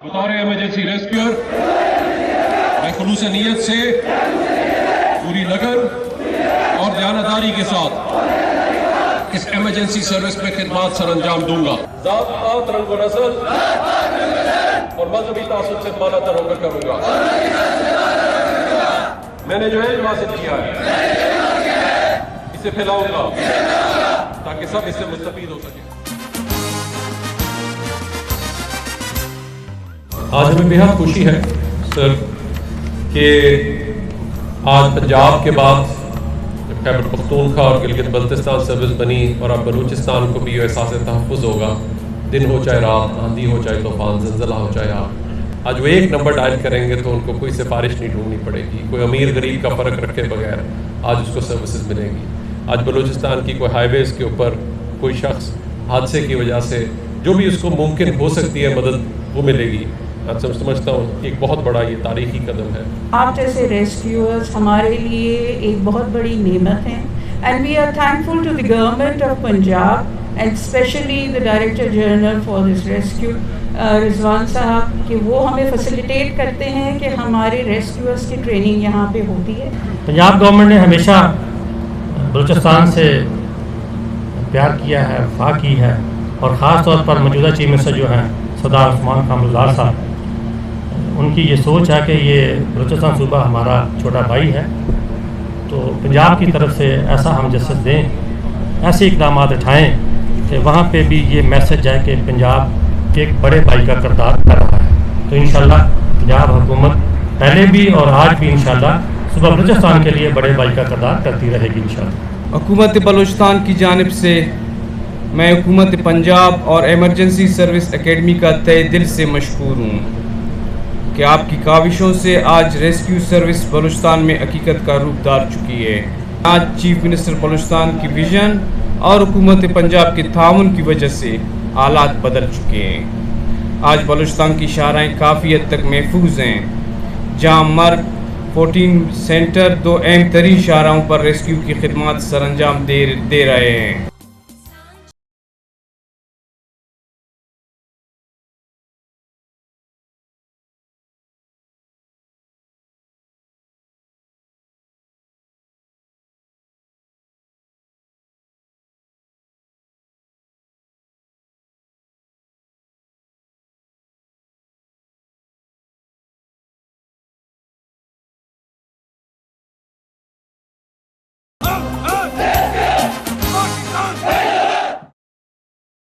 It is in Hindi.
बतौर इमरजेंसी रेस्क्यूअर मैं खुलूस नीयत से पूरी लगन और दयानतदारी के साथ इस इमरजेंसी सर्विस में खिदमत सर अंजाम दूंगा। जात पात रंग नस्ल और मजहबी तासुब से बालातर होकर करूंगा। मैंने जो है हासिल किया है इसे फैलाऊंगा ताकि सब इससे मुस्तफीद हो सके। आज हमें बेहद खुशी है सर कि आज पंजाब के बाद खैबर पख्तूनख्वा और गिलगित बल्तिस्तान सर्विस बनी और अब बलूचिस्तान को भी एहसास तहफ़्फ़ुज़ होगा। दिन हो चाहे रात, आंधी हो चाहे तूफ़ान, ज़लज़ला हो चाहे आग। आज वो एक नंबर डायल करेंगे तो उनको कोई सिफारिश नहीं ढूंढनी पड़ेगी, कोई अमीर गरीब का फ़र्क रखे बगैर आज उसको सर्विसेज मिलेंगी। आज बलूचिस्तान की कोई हाईवेज़ के ऊपर कोई शख्स हादसे की वजह से जो भी उसको मुमकिन हो सकती है मदद वो मिलेगी। मैं समझता हूँ एक बहुत बड़ा ये तारीखी कदम है। आप जैसे रेस्क्यूअर्स हमारे लिए एक बहुत बड़ी नेमत हैं and we are thankful to the government of Punjab and specially the director general for this rescue Rizwan साहब कि वो हमें फैसिलिटेट करते हैं कि हमारे रेस्क्यूअर्स की ट्रेनिंग यहाँ पे होती है। पंजाब गवर्नमेंट ने हमेशा बलूचिस्तान से प्यार किया है, वफा की है और ख़ास तौर पर मौजूदा चीफ मिनिस्टर जो हैं सरदार उस्मान खान बुज़दार साहब, उनकी ये सोच है कि ये बलूचिस्तान सूबा हमारा छोटा भाई है, तो पंजाब की तरफ से ऐसा हम जस्टिस दें, ऐसे इक़दाम उठाएँ कि वहाँ पे भी ये मैसेज जाए कि पंजाब एक बड़े भाई का किरदार कर रहा है। तो इंशाल्लाह पंजाब हुकूमत पहले भी और आज भी इंशाल्लाह सूबा बलूचिस्तान के लिए बड़े भाई का किरदार करती रहेगी इंशाल्लाह। हुकूमत बलूचिस्तान की जानिब से मैं हुकूमत पंजाब और एमरजेंसी सर्विस एकेडमी का तहे दिल से मशकूर हूँ कि आपकी काविशों से आज रेस्क्यू सर्विस बलूचिस्तान में हकीकत का रूप धार चुकी है। आज चीफ मिनिस्टर बलूचिस्तान की विजन और हुकूमत पंजाब के ताउन की वजह से हालात बदल चुके हैं। आज बलूचिस्तान की शाहराएँ काफ़ी हद तक महफूज हैं, जहाँ मर्ग 14 सेंटर 2 अहम तरीन शाहराओं पर रेस्क्यू की खिदमत सर अंजाम दे रहे हैं।